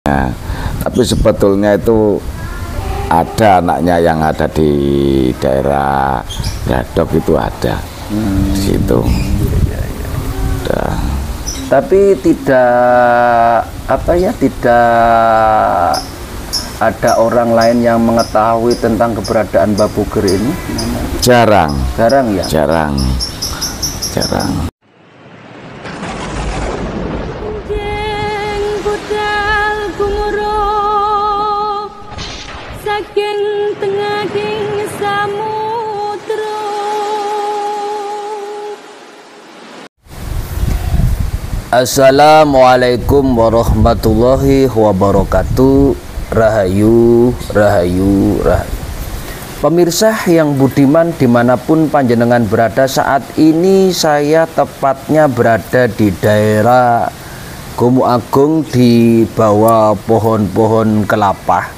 Nah, tapi sebetulnya itu ada anaknya yang ada di daerah Gadok itu ada situ. Ada. Tapi tidak tidak ada orang lain yang mengetahui tentang keberadaan Mbah Puger ini? Jarang. Jarang ya? Jarang. Assalamualaikum warahmatullahi wabarakatuh. Rahayu, rahayu, rahayu. Pemirsa yang budiman dimanapun panjenengan berada, saat ini saya tepatnya berada di daerah Gomo Agung di bawah pohon-pohon kelapa,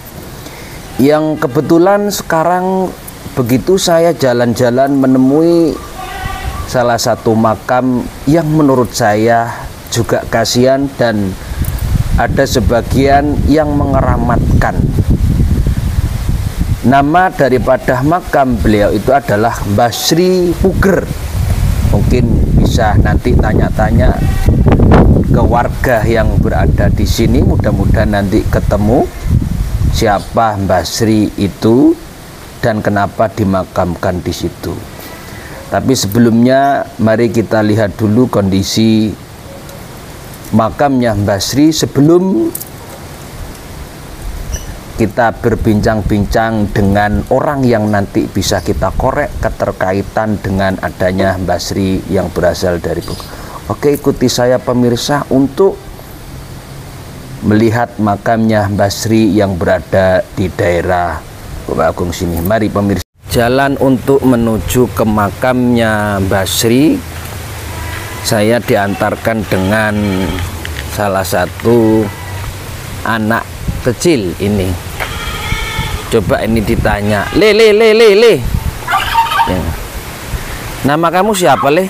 yang kebetulan sekarang begitu saya jalan-jalan menemui salah satu makam yang menurut saya juga kasihan dan ada sebagian yang mengeramatkan. Nama daripada makam beliau itu adalah Mbah Sri Puger. Mungkin bisa nanti tanya-tanya ke warga yang berada di sini, mudah-mudahan nanti ketemu siapa Mbah Sri itu dan kenapa dimakamkan di situ. Tapi sebelumnya mari kita lihat dulu kondisi makamnya Mbah Sri sebelum kita berbincang-bincang dengan orang yang nanti bisa kita korek keterkaitan dengan adanya Mbah Sri yang berasal dari Puger. Oke, ikuti saya pemirsa untuk melihat makamnya Mbah Sri yang berada di daerah Gomo Agung sini. Mari pemirsa. Jalan untuk menuju ke makamnya Mbah Sri, saya diantarkan dengan salah satu anak kecil ini. Coba ini ditanya, Le. Ya. Nama kamu siapa, Le?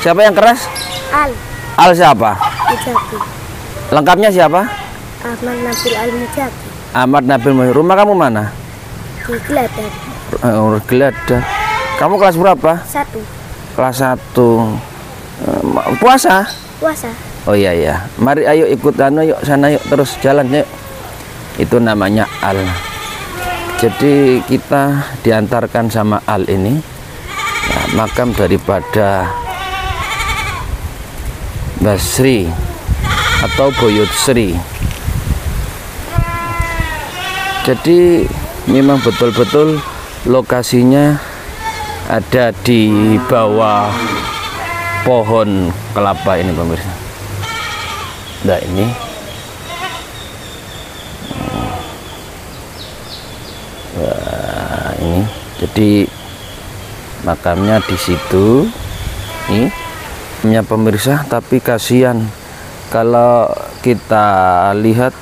Siapa yang keras? Al. Al siapa? Mujaki. Lengkapnya siapa? Ahmad Nabil Al Mujaki. Ahmad Nabil. Rumah kamu mana? Di Geladan. Geladan. Kamu kelas berapa? 1. Kelas 1. Puasa? Puasa. Oh iya ya. Mari ayo ikut yuk sana yuk, terus jalan yuk. Itu namanya Al. Jadi kita diantarkan sama Al ini. Nah, makam daripada Mbah Sri atau Boyot Sri. Jadi memang betul-betul lokasinya ada di bawah pohon kelapa ini pemirsa. Nah ini ini jadi makamnya di situ ini punya pemirsa. Tapi kasihan kalau kita lihat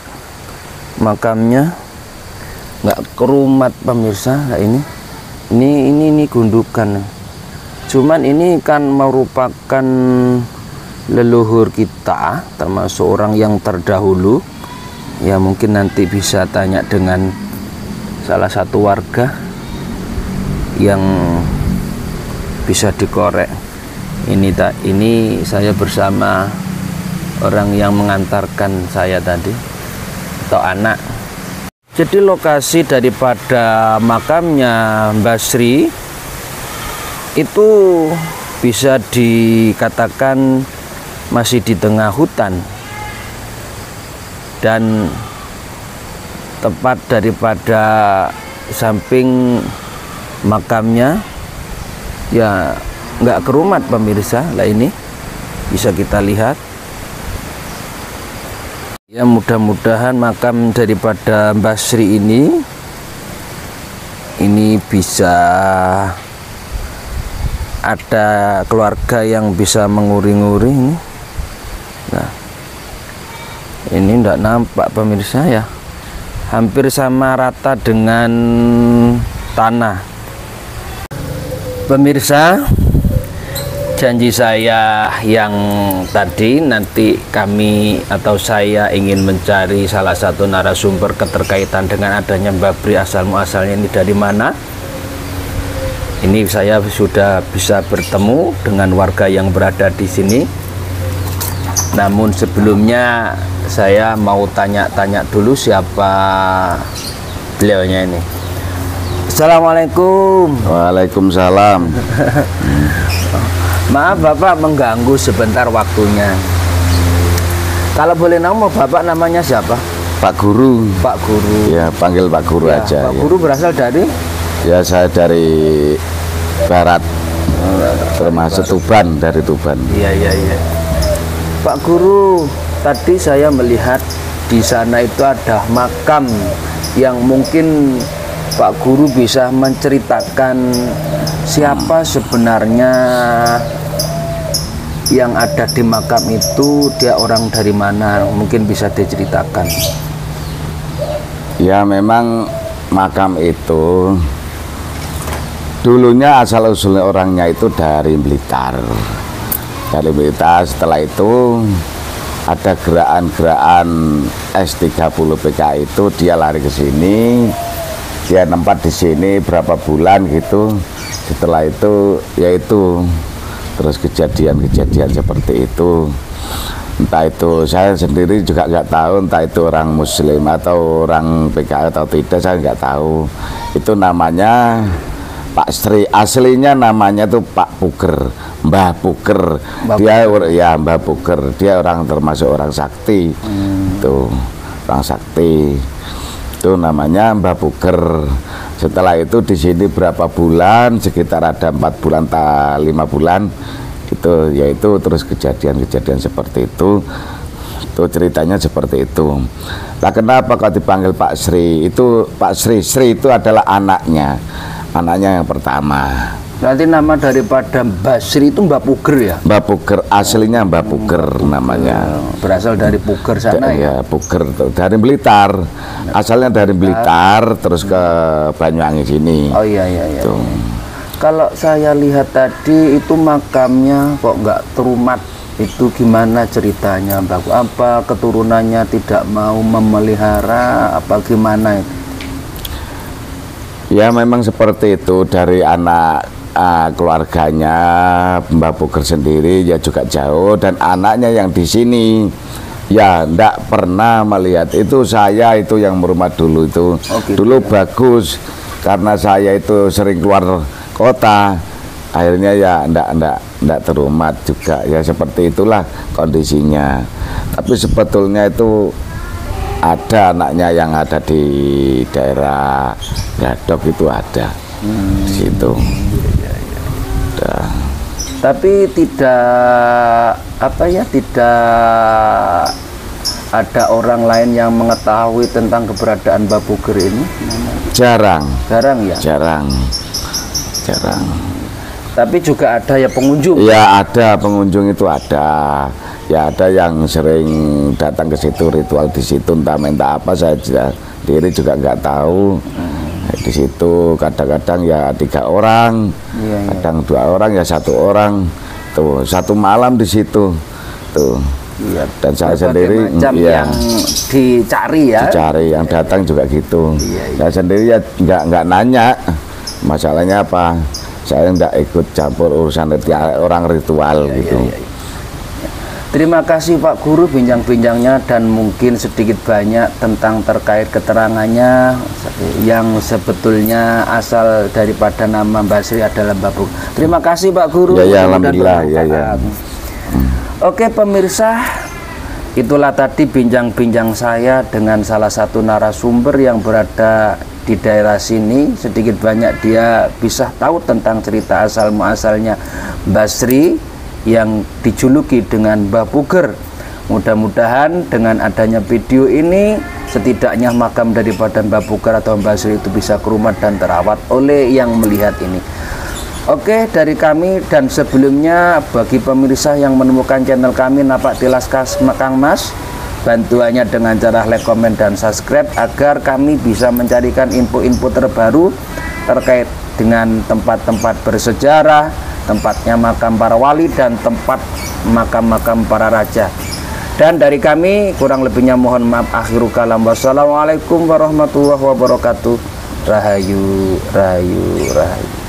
makamnya nggak kerumat pemirsa. Nah ini gundukan, cuman ini kan merupakan leluhur kita, termasuk orang yang terdahulu ya. Mungkin nanti bisa tanya dengan salah satu warga yang bisa dikorek. Ini saya bersama orang yang mengantarkan saya tadi atau anak. Jadi lokasi daripada makamnya Mbah Sri itu bisa dikatakan masih di tengah hutan, dan tepat daripada samping makamnya ya nggak kerumat pemirsa. Lah ini bisa kita lihat ya. Mudah-mudahan makam daripada Mbah Sri ini bisa ada keluarga yang bisa menguri-nguri ini. Nah ini enggak nampak pemirsa ya, hampir sama rata dengan tanah. Pemirsa, Janji saya yang tadi, nanti kami atau saya ingin mencari salah satu narasumber keterkaitan dengan adanya Mbah Bri, asal muasalnya ini dari mana. Ini saya sudah bisa bertemu dengan warga yang berada di sini. Namun sebelumnya saya mau tanya-tanya dulu siapa beliaunya ini. Assalamualaikum. Waalaikumsalam. Maaf Bapak mengganggu sebentar waktunya. Kalau boleh nama Bapak namanya siapa? Pak Guru. Pak Guru. Ya, panggil Pak Guru Ya, aja. Pak Guru berasal dari? Ya, saya dari barat, termasuk Tuban, dari Tuban. Iya. Pak Guru, tadi saya melihat di sana itu ada makam yang mungkin Pak Guru bisa menceritakan siapa sebenarnya yang ada di makam itu, dia orang dari mana, mungkin bisa diceritakan. Ya, memang makam itu dulunya asal usulnya orangnya itu dari Blitar. Dari Blitar, setelah itu ada gerakan S30 PKI itu, dia lari ke sini, dia nempat di sini berapa bulan gitu. Setelah itu yaitu terus kejadian-kejadian seperti itu. Entah itu saya sendiri juga nggak tahu, entah itu orang Muslim atau orang PKI atau tidak, saya nggak tahu. Itu namanya Pak Sri, aslinya namanya tuh Pak Puger, Mbah Puger. Dia ya Mbah Puger, dia orang termasuk orang sakti. Itu orang sakti. Itu namanya Mbah Puger. Setelah itu di sini berapa bulan, sekitar ada 4 bulan, 5 bulan itu, yaitu terus kejadian-kejadian seperti itu. Itu ceritanya seperti itu. Nah, kenapa kok dipanggil Pak Sri? Itu Pak Sri itu adalah anaknya yang pertama. Berarti nama daripada Mbah Sri itu Mbah Puger ya? Mbah Puger, aslinya Mbah Puger namanya. Berasal dari Puger sana ya? Ya, Puger tuh dari Blitar. Asalnya dari Blitar terus ke Banyuwangi sini. Oh iya. Tuh. Kalau saya lihat tadi itu makamnya kok nggak terumat, itu gimana ceritanya Mbak? Apa keturunannya tidak mau memelihara, apa gimana itu? Ya, memang seperti itu. Dari anak keluarganya Mbah Puger sendiri ya juga jauh, dan anaknya yang di sini ya ndak pernah melihat itu. Saya itu yang merumah dulu itu. Gitu, dulu ya. Bagus karena saya itu sering keluar kota, akhirnya ya ndak terumat juga. Ya seperti itulah kondisinya. Tapi sebetulnya itu ada anaknya yang ada di daerah Gadok itu ada di situ. Tapi tidak ada orang lain yang mengetahui tentang keberadaan Mbah Puger ini? Jarang Ya? Jarang. Tapi juga ada ya pengunjung? Ya, ada pengunjung itu ada. Ya, ada yang sering datang ke situ, ritual di situ, entah minta apa, saya sendiri juga nggak tahu. Di situ kadang-kadang ya 3 orang, kadang 2 orang, ya 1 orang. Tuh, 1 malam di situ. Tuh. Iya. Dan saya sendiri yang dicari ya. Dicari, yang datang juga gitu. Iya. Saya sendiri ya nggak nanya masalahnya apa. Saya nggak ikut campur urusan orang ritual gitu. Terima kasih Pak Guru bincang-bincangnya, dan mungkin sedikit banyak tentang terkait keterangannya yang sebetulnya asal daripada nama Mbah Sri adalah Mbah Puger. Terima kasih Pak Guru. Ya, alhamdulillah. Ya. Oke pemirsa, itulah tadi bincang-bincang saya dengan salah satu narasumber yang berada di daerah sini. Sedikit banyak dia bisa tahu tentang cerita asal muasalnya Mbah Sri yang dijuluki dengan Mbah Puger. Mudah-mudahan dengan adanya video ini setidaknya makam daripada Mbah Puger atau Mbah Sri itu bisa kerumat dan terawat oleh yang melihat ini. Oke, dari kami dan sebelumnya bagi pemirsa yang menemukan channel kami Napak Tilas Kang Mas, bantuannya dengan cara like, komen, dan subscribe agar kami bisa mencarikan info-info terbaru terkait dengan tempat-tempat bersejarah tempatnya makam para wali dan tempat makam-makam para raja. Dan dari kami kurang lebihnya mohon maaf. Akhirul kalam, wassalamualaikum warahmatullahi wabarakatuh. Rahayu, rahayu, rahayu.